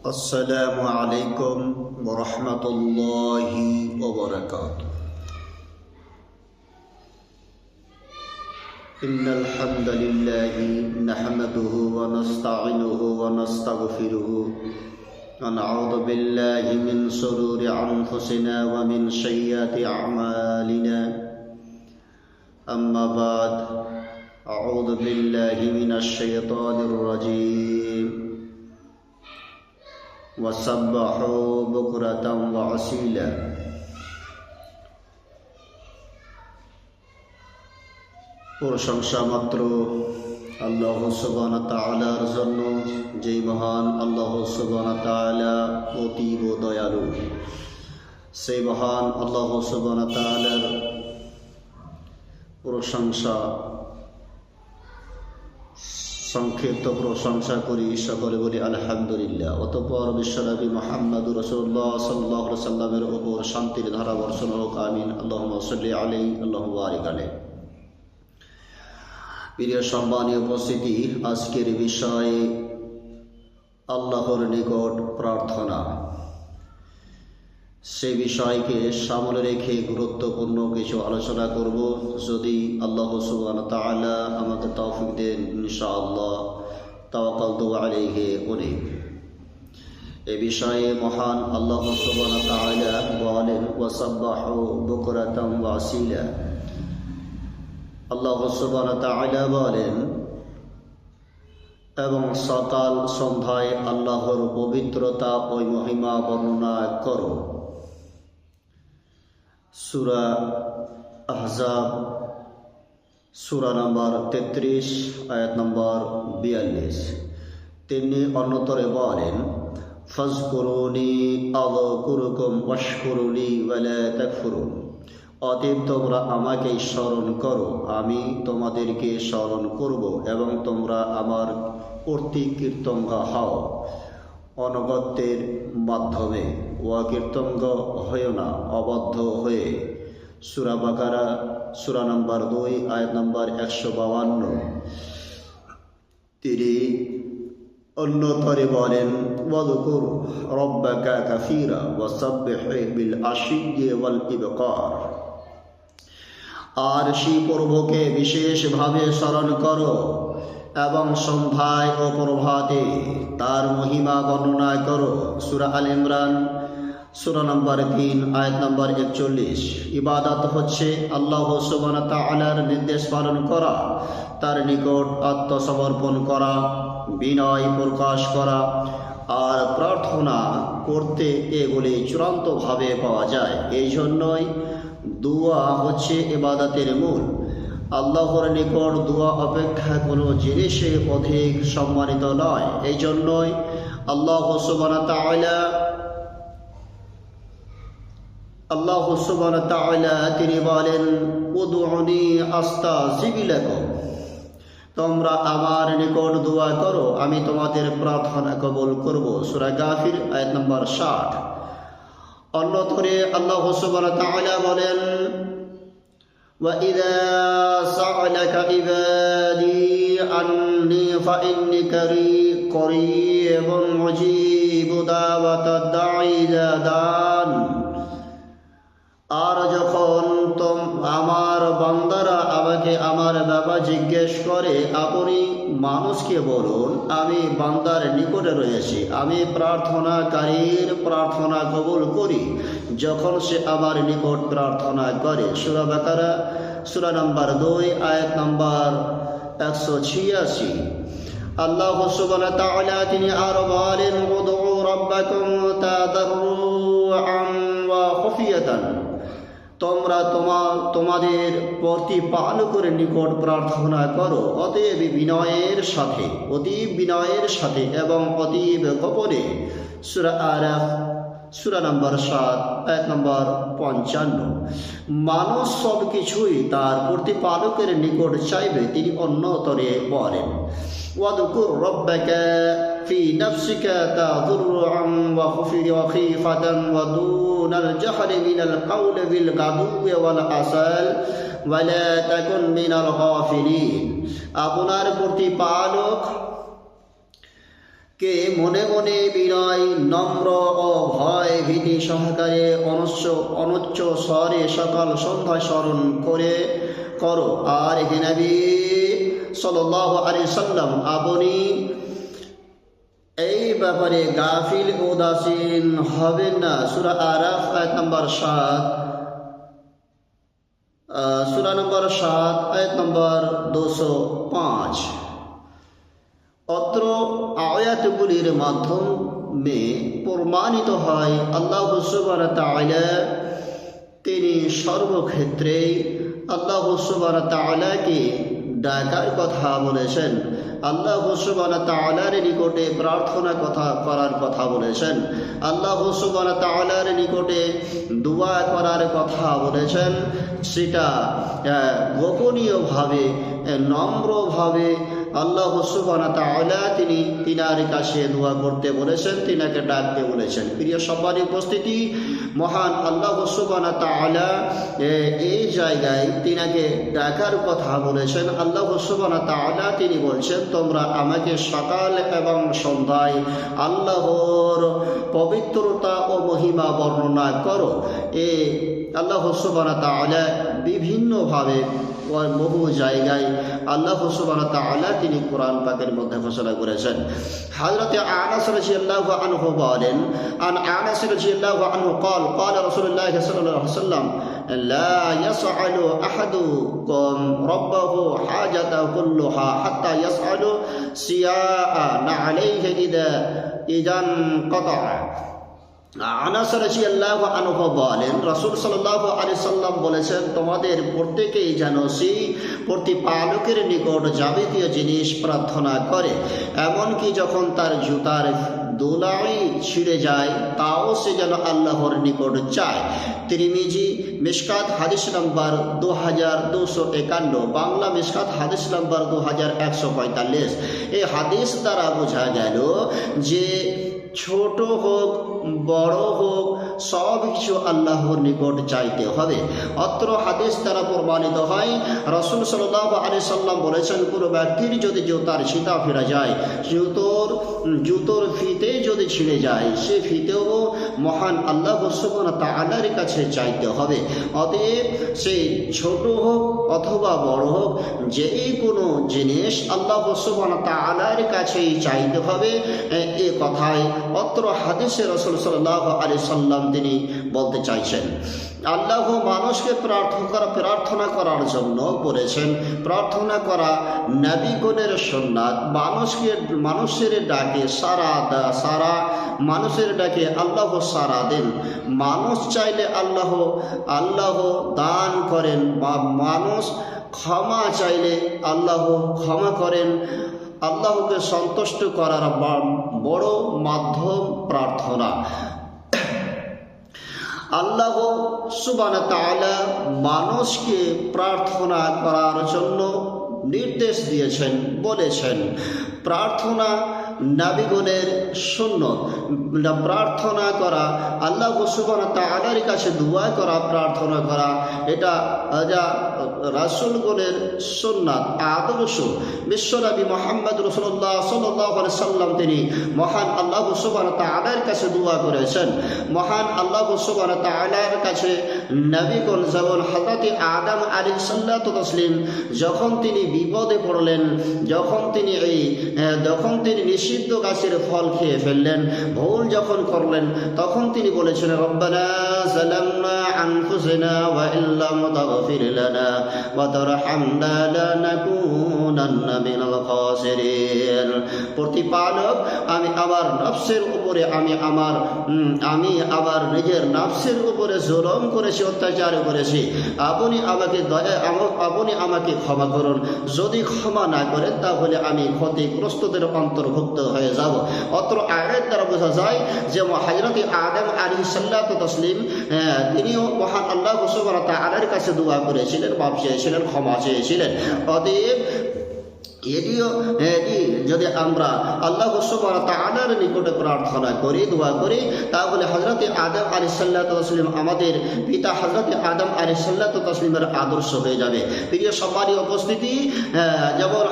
আসসালামু আলাইকুম ওয়া রাহমাতুল্লাহি ওয়া বারাকাতুহু। ইন্নাল হামদালিল্লাহি নাহমাদুহু ওয়া নাস্তাঈনুহু ওয়া নাস্তাগফিরুহু ওয়া নাউযু বিল্লাহি মিন শুরুরি আনফুসিনা ওয়া মিন সাইয়্যাতি আ'মালিনা। আম্মা বা'দ, আউযু বিল্লাহি মিনাশ শাইতানির রাজীম। وسبحوا بكرة وأصيلا। প্রশংসা মাত্র আল্লাহ সুবহানাহু ওয়া তাআলার জন্য, যেই মহান আল্লাহ সুবহানাহু ওয়া তাআলা অতীব দয়ালু। সেই মহান আল্লাহ সুবহানাহু ওয়া তাআলার প্রশংসা, সংক্ষিপ্ত প্রশংসা করি, সকলে বলি আলহামদুলিল্লাহ। অতঃপর বিশ্বনবী মুহাম্মদুর রাসূলুল্লাহ সাল্লাল্লাহু আলাইহি সাল্লামের উপর শান্তির ধারা বর্ষণ হোক, আমিন। আল্লাহুম্মা সাল্লি আলাইহি আল্লাহুম্মা বারিক আলাইহি। প্রিয় সম্মানীয় উপস্থিতি, আজকের বিষয়ে আল্লাহর নিকট প্রার্থনা, সে বিষয়কে সামনে রেখে গুরুত্বপূর্ণ কিছু আলোচনা করব। যদি আল্লাহ সুবহানাহু ওয়া তাআলা আমাকে তৌফিক দেন, ইনশাআল্লাহ তাওয়াক্কালতু আলাইহি উনি। এ বিষয়ে মহান আল্লাহ সুবহানাহু ওয়া তাআলা বলেন, ওয়াসাব্বাহু বুকরাতাম ওয়া আসিলা। আল্লাহ সুবহানাহু ওয়া তাআলা বলেন, এবং সকাল সন্ধ্যায় আল্লাহর পবিত্রতা ও মহিমা বর্ণনা করো। সূরা আহজাব, সূরা নম্বর 33, আয়াত নম্বর 42। তিনি অন্যতরে বলেন, ফাজকুরুনি আযকুরুকুম ওয়াশকুরুলি ওয়ালা তাকফুরুন। অতএব তোমরা আমাকে স্মরণ করো, আমি তোমাদেরকে স্মরণ করব, এবং তোমরা আমার প্রতি কীর্তজ্ঞ হও অনগত্যের মাধ্যমে। অকীর্তজ্ঞ হয়েও না, অবদ্ধ হয়ে। সূরা বাকারা, সূরা নম্বর 2, আয়াত নম্বর 152। তিনি অন্যতরে বলেন, ওয়াযকুর রাব্বাকা কাসীরা ওয়াসাব্বিহ বিল আশিয়্যি ওয়াল ইবকার। আর সেই প্রভুকে বিশেষভাবে স্মরণ করো, এবং সন্ধ্যায় ও প্রভাতে তার মহিমা বর্ণনা করো। সূরা আল ইমরান, সূরা নম্বর 3, আয়াত নম্বর 41। ইবাদত হচ্ছে আল্লাহ সুবহানাহু ওয়া তাআলার নির্দেশ পালন করা, তার নিকট আত্মসমর্পণ করা, বিনয় প্রকাশ করা আর প্রার্থনা করতে। এগুলি চূড়ান্তভাবে পাওয়া যায়। এই জন্যই দোয়া হচ্ছে ইবাদতের মূল। আল্লাহর নিকট দোয়া অপেক্ষা কোনো জিনিসে অধিক সম্মানিত নয়। এই জন্যই আল্লাহ সুবহানাহু ওয়া তাআলা তিনি বলেন, উদউনি আস্তাজিব লাকুম। তোমরা আমার নিকট দোয়া করো, আমি তোমাদের প্রার্থনা কবুল করব। সূরা গাফির, আয়াত নম্বর 60। অন্যতরে আল্লাহ সুবহানাহু ওয়া তাআলা বলেন, وَإِذَا سَأَلَكَ عِبَادِي عَنِّي فَإِنِّي قَرِيبٌ أُجِيبُ دَعْوَةَ الدَّاعِ إِذَا دَعَانِ। আর যখন আমার বান্দারা আমাকে আমার ব্যাপার জিজ্ঞেস করে, আপনি মানুষকে বলুন, আমি বান্দার নিকটে রয়েছি, আমি প্রার্থনাকারীর প্রার্থনা কবুল করি যখন সে আমার নিকট প্রার্থনা করে। সূরা বাকারা, সূরা নম্বর 2, আয়াত নম্বর 186। আল্লাহ সুবহানাহু ওয়া তাআলা তিনি আরো বলেন, উদউ রাব্বাকুম তাদাররুআন ওয়া খুফিয়াতান। তোমরা তোমাদের প্রতিপালকের নিকট প্রার্থনা করো অতএব বিনয়ের সাথে, অতীব বিনয়ের সাথে এবং অতীব গোপনে। সূরা আরাফ, সূরা নম্বর 7, আয়াত নম্বর 55। মানুষ সব কিছুই তার প্রতিপালকের নিকট চাইবে। তিনি অন্যতরে বলেন, ওয়াযকুর রাব্বাকা ফি নাফসিকা তাদাররুআন ওয়া খুফিয়াতান ওয়া দুনাল জাহরি মিনাল কাওলি বিল গাদুওয়ি ওয়াল আসাল ওয়া লা তাকুন মিনাল গাফিলিন। আপনার প্রতিপালক কে মনে মনে বিনয় নম্র ও ভয় ভীতি সহকারে অনুচ্চ স্বরে সকাল সন্ধ্যা স্মরণ করো। আর হে নবী সাল্লাল্লাহু আলাইহি সাল্লাম, আপনি এই ব্যাপারে গাফিল উদাসীন হবেন না। সূরা আরাফ আয়াত নম্বর 7, সূরা নম্বর 7 আয়াত নম্বর 205। অত্র আয়াতগুলির মাধ্যমে প্রমাণিত হয় আল্লাহ সুবহানাহু ওয়া তাআলা তিনি সর্বক্ষেত্রে আল্লাহ সুবহানাহু ওয়া তাআলাকে ডাকার কথা বলেছেন, আল্লাহ সুবহানাহু ওয়া তাআলার নিকটে প্রার্থনা করার কথা বলেছেন, আল্লাহ সুবহানাহু ওয়া তাআলার নিকটে দোয়া করার কথা বলেছেন। সেটা গোপনীয়ভাবে নম্রভাবে আল্লাহ সুবহানাহু ওয়া তাআলা তিনি তিনার কাছে দোয়া করতে বলেছেন, তিনাকে ডাকতে বলেছেন। প্রিয় সম্মানিত উপস্থিতি, মহান আল্লাহ সুবহানাহু ওয়া তাআলা এই জায়গায় তিনাকে ডাকার কথা বলেছেন। আল্লাহ সুবহানাহু ওয়া তাআলা তিনি বলছেন, তোমরা আমাকে সকাল এবং সন্ধ্যায় আল্লাহর পবিত্রতা ও মহিমা বর্ণনা করো। আল্লাহ সুবহানাহু ওয়া তাআলা বিভিন্নভাবে বহু জায়গায় আল্লাহ সুবহানাহু ওয়া তাআলা তিনি কোরআন পাকের মধ্যে ঘোষণা করেছেন। হযরত আনাস রাদিয়াল্লাহু আনহু বলেন, আন আনাস রাদিয়াল্লাহু আনহু قال قال رسول الله صلى الله عليه وسلم لا يسأل أحدكم ربه حاجته كلها حتى يسأل سياء عليه إذا انقطع। আনাস রাদিয়াল্লাহু আনহু বলেন, রাসূল সাল্লাল্লাহু আলাইহি সাল্লাম বলেছেন, তোমাদের প্রত্যেকেই যেন সেই প্রতিপালকের নিকট যাবতীয় জিনিস প্রার্থনা করে, এমনকি যখন তার জুতার দোলাই ছিঁড়ে যায় তাও সে যেন আল্লাহর নিকট চায়। তিরমিজি মিশকাত হাদিস নাম্বার 2251, বাংলা মিশকাত হাদিস নাম্বার 2145। এই হাদিস দ্বারা বোঝা গেল যে ছোট হোক বড় হোক সব কিছু আল্লাহর নিকট চাইতে হবে। অত্র হাদিস দ্বারা প্রমাণিত হয় রাসূল সাল্লাল্লাহু আলাইহি সাল্লাম বলেছেন, কোনো ব্যক্তির যদি জুতার ফিতা ফেরা যায়, জুতোর ফিতে যদি ছিঁড়ে যায়, সে ফিতেও মহান আল্লাহ সুবহানাহু ওয়া তাআলার কাছে চাইতে হবে। অতএব সে ছোট হোক অথবা বড় হোক, যেই কোনো জিনিস আল্লাহ সুবহানাহু ওয়া তাআলার কাছেই চাইতে হবে। এ কথায় অত্র হাদিসে রাসূল সাল্লাল্লাহু আলাইহি সাল্লাম তিনি বলতে চাইছেন। আল্লাহ মানুষকে প্রার্থনা করার জন্য বলেছেন। প্রার্থনা করা নবীগণের সুন্নাত। মানুষের ডাকে সারা মানুষের ডাকে আল্লাহ সারা দেন। মানুষ চাইলে আল্লাহ দান করেন, বা মানুষ ক্ষমা চাইলে আল্লাহ ক্ষমা করেন। আল্লাহকে সন্তুষ্ট করার বড় মাধ্যম প্রার্থনা। আল্লাহ সুবহানাহু ওয়া তাআলা মানুষকে প্রার্থনা করার জন্য নির্দেশ দিয়েছেন, বলেছেন প্রার্থনা নবীগণের সুন্নাত। প্রার্থনা করা, আল্লাহ সুবহানাহু ওয়া তাআলার কাছে দোয়া করা, প্রার্থনা করা, এটা রাসূলগণের সুন্নাত, আদর্শ। বিশ্বনবী মুহাম্মদ রাসূলুল্লাহ সাল্লাল্লাহু আলাইহি সাল্লাম তিনি মহান আল্লাহ সুবহানাহু ওয়া তাআলার কাছে দোয়া করেছেন। মহান আল্লাহ সুবহানাহু ওয়া তাআলার কাছে নবীগণ যেমন হযরত আদম আলাইহিস সালাতু তাসলিম যখন তিনি বিপদে পড়লেন, যখন তিনি নিষিদ্ধ গাছের ফল খেয়ে ফেললেন, ভুল যখন করলেন, তখন তিনি বলেছেন, রব্বানা যালামনা আনফুসানা ওয়া ইল্লাম তাগফির লানা ওয়া তারহামনা লানাকুনান্না মিনাল খাসিরিন। প্রতিপালক, আমি আমার নফসের উপরে আমি আবার নিজের নফসের উপরে জুলুম করেছি, অত্যাচার করেছি। আপনি আমাকে ক্ষমা করুন। যদি ক্ষমা না করেন তাহলে আমি ক্ষতিগ্রস্তদের অন্তর্ভুক্ত হয়ে যাব। অত্র আয়াত দ্বারা বোঝা যায় যে হযরত আদম আলাইহিস সালাতু তাসলিম তিনিও মহান আল্লাহ সুবহানাহু ওয়া তাআলার কাছে দোয়া করেছিলেন, মাফ চেয়েছিলেন, ক্ষমা চেয়েছিলেন। অতএব এটি যদি আমরা আল্লাহ সুবহানাহু ওয়া তাআলার নিকটে প্রার্থনা করি, দোয়া করি, তাহলে হযরতে আদম আলাইহিস সালাতু ওয়াস সালাম আমাদের পিতা হযরতে আদম আলাইহিস সালাতু ওয়াস সালামের আদর্শ হয়ে যাবে। প্রিয় সম্মানীয় উপস্থিতি, যেমন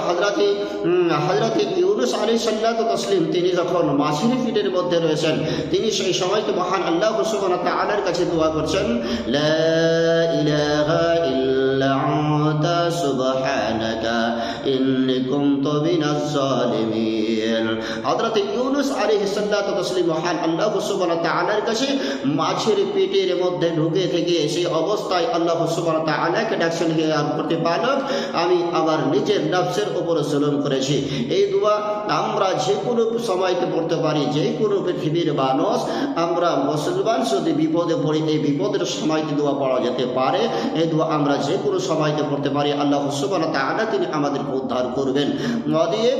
হযরতে ইউনূস আলাইহিস সালাতু ওয়াস সালাম তিনি যখন মাছের পেটের মধ্যে রয়েছেন, তিনি সেই সময়তে মহান আল্লাহ সুবহানাহু ওয়া তাআলার কাছে দোয়া করছেন, লা ইলাহা ইল্লা আনতা সুবহানাকা ইন্নী কুনতু মিনাজ জালিমিন। হযরত ইউনূস আলাইহিস সালাতু ওয়াস সালাম মহান আল্লাহ সুবহানাহু ওয়া তাআলার কাছে মাছের পেটের মধ্যে ঢুকে থেকে সেই অবস্থায় আল্লাহ সুবহানাহু ওয়া তাআলাকে ডাকছেন, হে প্রতিপালক, আমি আমার নিজের নফসের উপরে জুলুম করেছি। এই দোয়া আমরা যে কোনো সময়তে পড়তে পারি। যে কোনো পৃথিবীর মানুষ, আমরা মুসলমান যদি বিপদে পড়ি, এই বিপদের সময়তে দোয়া পড়া যেতে পারে। এই দোয়া আমরা যে কোনো সময়তে পড়তে পারি। আল্লাহ সুবহানাহু ওয়া তাআলা তিনি আমাদেরকে উদ্ধার করবেন। অতএব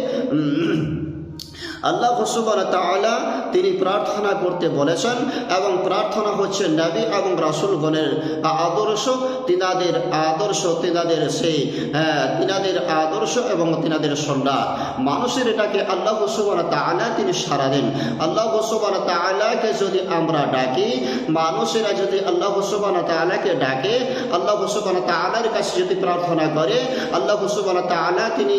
আল্লাহ সুবহানাহু ওয়া তাআলা তিনি প্রার্থনা করতে বলেছেন, এবং প্রার্থনা হচ্ছে নবী এবং রাসূলগণের আদর্শ, তিনাদের আদর্শ, তিনাদের আদর্শ এবং তিনাদের সুন্নাত। মানুষের এটাকে আল্লাহ সুবহানাহু ওয়া তাআলা তিনি সাড়া দেন। আল্লাহ সুবহানাহু ওয়া তাআলাকে যদি আমরা ডাকি, মানুষেরা যদি আল্লাহ সুবহানাহু ওয়া তাআলাকে ডাকে, আল্লাহ সুবহানাহু ওয়া তাআলার কাছে যদি প্রার্থনা করে, আল্লাহ সুবহানাহু ওয়া তাআলা তিনি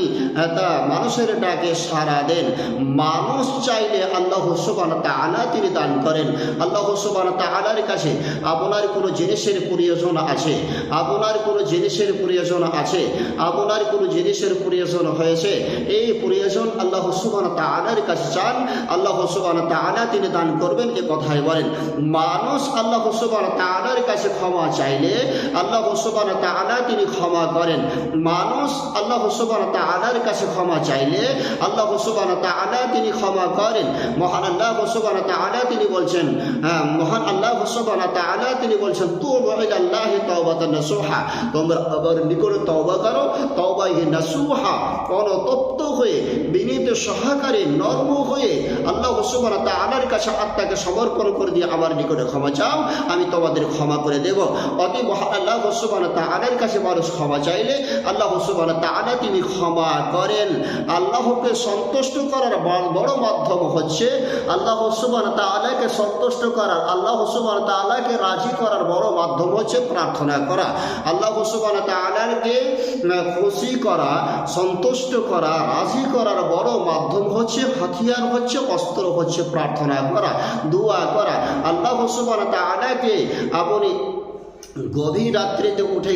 মানুষের ডাকে সাড়া দেন। মানুষ চাইলে আল্লাহ সুবহানাহু ওয়া তাআলা তিনি দান করেন। আল্লাহ সুবহানাহু ওয়া তাআলার কাছে আপনার কোনো জিনিসের প্রয়োজন আছে, আপনার কোনো জিনিসের প্রয়োজন আছে, আপনার কোনো জিনিসের প্রয়োজন হয়েছে, এই প্রয়োজন আল্লাহ সুবহানাহু ওয়া তাআলার কাছে চান, আল্লাহ সুবহানাহু ওয়া তাআলা তিনি দান করবেন, এ কথাই বলেন। মানুষ আল্লাহ সুবহানাহু ওয়া তাআলার কাছে ক্ষমা চাইলে আল্লাহ সুবহানাহু ওয়া তাআলা তিনি ক্ষমা করেন। মানুষ আল্লাহ সুবহানাহু ওয়া তাআলার কাছে ক্ষমা চাইলে আল্লাহ সুবহানাহু ওয়া তাআলা তিনি ক্ষমা করেন। মহান আল্লাহ সুবহানাহু ওয়া তাআলা তিনি বলছেন, মহান আল্লাহ সুবহানাহু ওয়া তাআলা তিনি বলছেন, তুবু ইলাল্লাহি তাওবাতান নাসুহা, তোমরা আমার নিকটে তওবা করো, তওবায়ে নাসুহা, অনুতপ্ত হয়ে, বিনীত সহকারে, নরম হয়ে আল্লাহ সুবহানাহু ওয়া তাআলার কাছে আত্মাকে সমর্পণ করে দিয়ে আমার নিকটে ক্ষমা চাও, আমি তোমাদের ক্ষমা করে দেব। অতএব মহান আল্লাহ সুবহানাহু ওয়া তাআলার কাছে মানুষ ক্ষমা চাইলে আল্লাহ সুবহানাহু ওয়া তাআলা তিনি ক্ষমা করেন। আল্লাহকে সন্তুষ্ট করার বড় মাধ্যম হচ্ছে, আল্লাহ সুবহানাহু ওয়া তাআলাকে সন্তুষ্ট করার, আল্লাহ সুবহানাহু ওয়া তাআলাকে রাজি করার বড় মাধ্যম হচ্ছে প্রার্থনা করা। আল্লাহ সুবহানাহু ওয়া তাআলাকে খুশি করা, সন্তুষ্ট করা, রাজি করার বড় মাধ্যম হচ্ছে, হাতিয়ার হচ্ছে, অস্ত্র হচ্ছে প্রার্থনা করা, দোয়া করা। আল্লাহ সুবহানাহু ওয়া তাআলাকে আপনি গভীর রাত্রিতে উঠে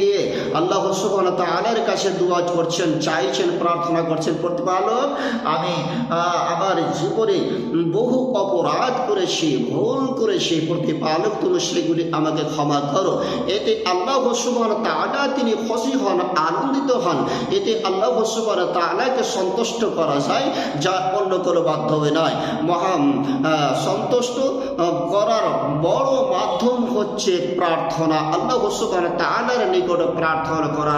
গিয়ে আল্লাহ সুবহানাহু ওয়া তাআলার কাছে দোয়া করছেন, চাইছেন, প্রার্থনা করছেন, প্রতিপালক, আমি আমার জীবনে বহু অপরাধ করেছি, ভুল করেছি, প্রতিপালক তুমি সেগুলি আমাকে ক্ষমা করো। এতে আল্লাহ সুবহানাহু ওয়া তাআলা তিনি খুশি হন, আনন্দিত হন। এতে আল্লাহ সুবহানাহু ওয়া তাআলাকে সন্তুষ্ট করা যায়, যা অন্য কোনো মাধ্যমে নয়। মহান সন্তুষ্ট করার বড় মাধ্যম হচ্ছে প্রার্থনা। আল্লাহ সুবহানাহু ওয়া তাআলার নিকটে প্রার্থনা করা,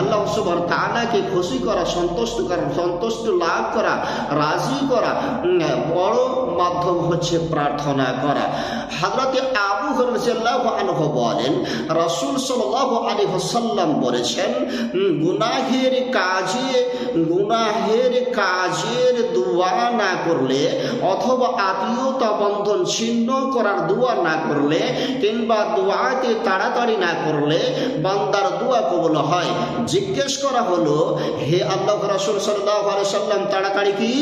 আল্লাহ সুবহানাহু ওয়া তাআলাকে খুশি করা, সন্তুষ্ট করা, সন্তুষ্ট লাভ করা, রাজি করা বড় মাধ্যম হচ্ছে প্রার্থনা করা। হযরত আবু হুরায়রা রাদিয়াল্লাহু আনহু বলেন, রাসূল সাল্লাল্লাহু আলাইহি ওয়াসাল্লাম বলেছেন, গুনাহের কাজের দোয়া না করলে, অথবা আত্মীয়তা বন্ধন ছিন্ন করার দোয়া না করলে, কিংবা দোয়াতে তাড়াতাড়ি না করলে বান্দার দোয়া কবুল হয়। জিজ্ঞেস করা হলো, হে আল্লাহ রাসূল সাল্লাল্লাহু আলাইহি ওয়াসাল্লাম, তাড়াতাড়ি কি?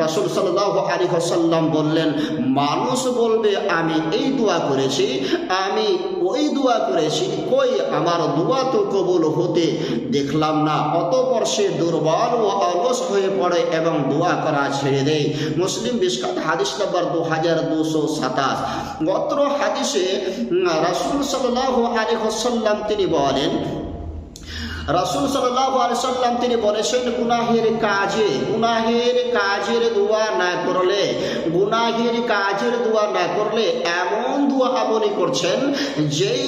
রাসূল সাল্লাল্লাহু আলাইহি ওয়াসাল্লাম বললেন, মানুষ বলবে আমি এই দোয়া করেছি, আমি ওই দোয়া করেছি, কই আমার দোয়া তো কবুল হতে দেখলাম না। অতঃপর সে দুর্বল ও অলস হয়ে পড়ে এবং দোয়া করা ছেড়ে দেয়। মুসলিম মিশকাত হাদিস নম্বর 2227। অত্র হাদিসে রাসূল সাল্লাল্লাহু আলাইহি ওয়াসাল্লাম তিনি বলেন, রাসূল সাল্লাল্লাহু আলাইহি ওয়াসাল্লাম তিনি বলেছেন, গুনাহের কাজে কাজের দোয়া না করলে, গুনাহের কাজের দোয়া না করলে এমন দোয়া আপনি করছেন যেই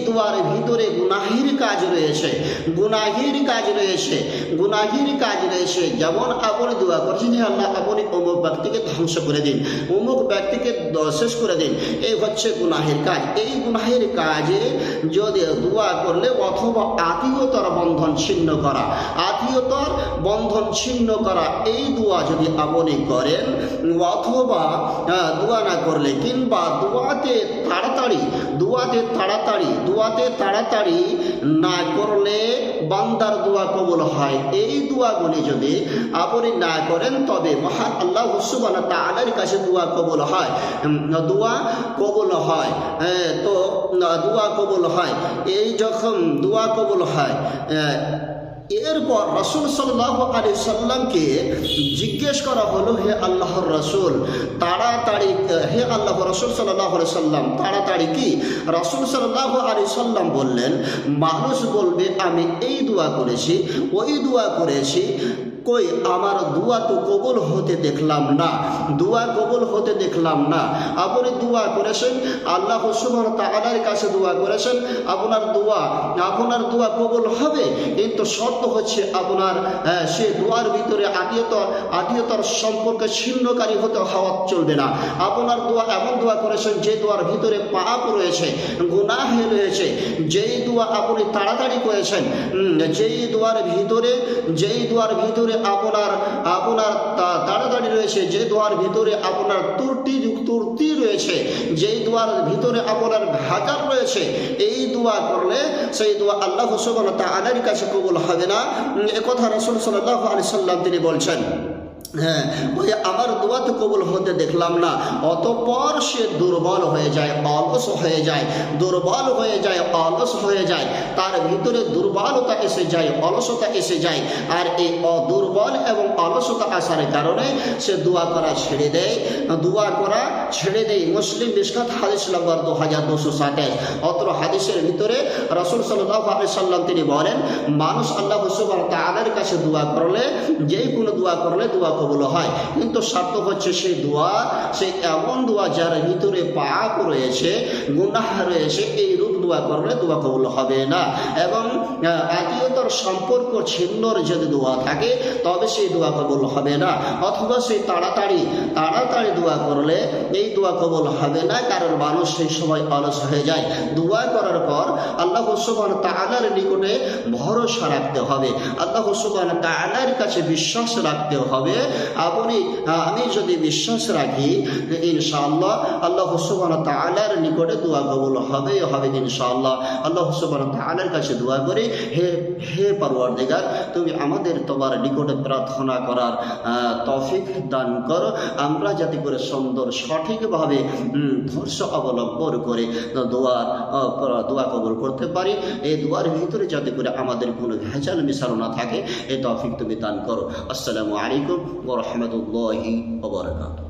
দোয়ার ভিতরে গুনাহের কাজ রয়েছে, গুনাহের কাজ রয়েছে। যেমন আপনি দোয়া করছেন, হে আল্লাহ আপনি অমুক ব্যক্তিকে ধ্বংস করে দিন, অমুক ব্যক্তিকে শেষ করে দিন, এই হচ্ছে গুনাহের কাজ। এই গুনাহের কাজে যদি দোয়া করলে, অথবা আত্মীয়তার বন্ধন ছিন্ন করা এই দোয়া যদি আপনি করেন, অথবা দোয়া না করলে, কিংবা দোয়াতে তাড়াতাড়ি না করলে বান্দার দোয়া কবুল হয়। এই দোয়াগুলি যদি আপনি না করেন তবে মহান আল্লাহ সুবহানাহু ওয়া তাআলার কাছে দোয়া কবুল হয়। তো দোয়া কবুল হয়। এই যখন দোয়া কবুল হয়, এরপর রাসূল সাল্লাল্লাহু আলাইহি সাল্লামকে জিজ্ঞেস করা হলো, হে আল্লাহর রাসূল তাড়াতাড়ি কি? রাসূল সাল্লাল্লাহু আলাইহি সাল্লাম বললেন, মানুষ বলবে আমি এই দোয়া করেছি, ওই দোয়া করেছি, কই আমার দোয়া তো কবুল হতে দেখলাম না। আপনি দোয়া করেছেন, আল্লাহ সুবহানাহু ওয়া তাআলার কাছে দোয়া করেছেন, আপনার দোয়া কবুল হবে, কিন্তু শর্ত হচ্ছে আপনার সে দোয়ার ভিতরে আত্মীয়তার সম্পর্কে ছিন্নকারী হওয়া চলবে না। আপনার এমন দোয়া করেছেন যে দোয়ার ভিতরে পাপ রয়েছে, গুনাহ রয়েছে, যেই দোয়া আপনি তাড়াতাড়ি করেছেন, যেই দোয়ার ভিতরে আপনার তাড়াতাড়ি রয়েছে, যে দোয়ার ভিতরে আপনার ত্রুটি রয়েছে, যেই দোয়ার ভিতরে আপনার ভেজাল রয়েছে, এই দোয়া করলে সেই দোয়া আল্লাহ সুবহানাহু ওয়া তাআলার কাছে কবুল হবে না। একথা রাসূল সাল্লাল্লাহু আলাইহি সাল্লাম তিনি বলছেন। হ্যাঁ, ওই আমার দোয়া তো কবুল হতে দেখলাম না। অতঃপর সে দুর্বল হয়ে যায়, অলস হয়ে যায়, তার ভিতরে দুর্বলতা এসে যায়, অলসতা এসে যায়। আর এই দুর্বল এবং অলসতা আসার কারণে সে দোয়া করা ছেড়ে দেয়। মুসলিম মিশকাত হাদিস নম্বর 2227। অত্র হাদিসের ভিতরে রাসূল সাল্লাল্লাহু আলাইহি সাল্লাম তিনি বলেন, মানুষ আল্লাহ সুবহানাহু ওয়া তাআলার কাছে দোয়া করলে, যেই কোনো দোয়া করলে দোয়া কবুল হয়, কিন্তু শর্ত হচ্ছে সেই এমন দোয়া যার ভিতরে পাপ রয়েছে, গুনাহ রয়েছে, এই রূপ দোয়া করলে দোয়া কবুল হবে না। এবং আত্মীয়তার সম্পর্ক ছিন্নর যদি দোয়া থাকে তবে সেই দোয়া কবুল হবে না। অথবা সেই তাড়াতাড়ি দোয়া করলে এই দোয়া কবুল হবে না, কারণ মানুষ সেই সময় অলস হয়ে যায়। দোয়া করার পর আল্লাহ সুবহানাহু ওয়া তাআলার নিকটে ভরসা রাখতে হবে, আল্লাহ সুবহানাহু ওয়া তাআলার কাছে বিশ্বাস রাখতে হবে। আমি যদি বিশ্বাস রাখি, ইনশাআল্লাহ আল্লাহ সুবহানাহু ওয়া তাআলার নিকটে দোয়া কবুল হবে ইনশাআল্লাহ। আল্লাহ সুবহানাহু ওয়া তাআলার কাছে দোয়া করি, হে পরওয়ারদিগার, তুমি আমাদের তোমার নিকটে প্রার্থনা করার তৌফিক দান করো, আমরা যাতে করে সুন্দর সঠিকভাবে ধৈর্য অবলম্বন করে দোয়া কবুল করতে পারি। এই দোয়ার ভিতরে যাতে করে আমাদের কোনো ভেজাল মিশানো না থাকে, এই তৌফিক তুমি দান করো। আসসালামু আলাইকুম ওয়া রাহমাতুল্লাহি ওয়া বারাকাতুহু।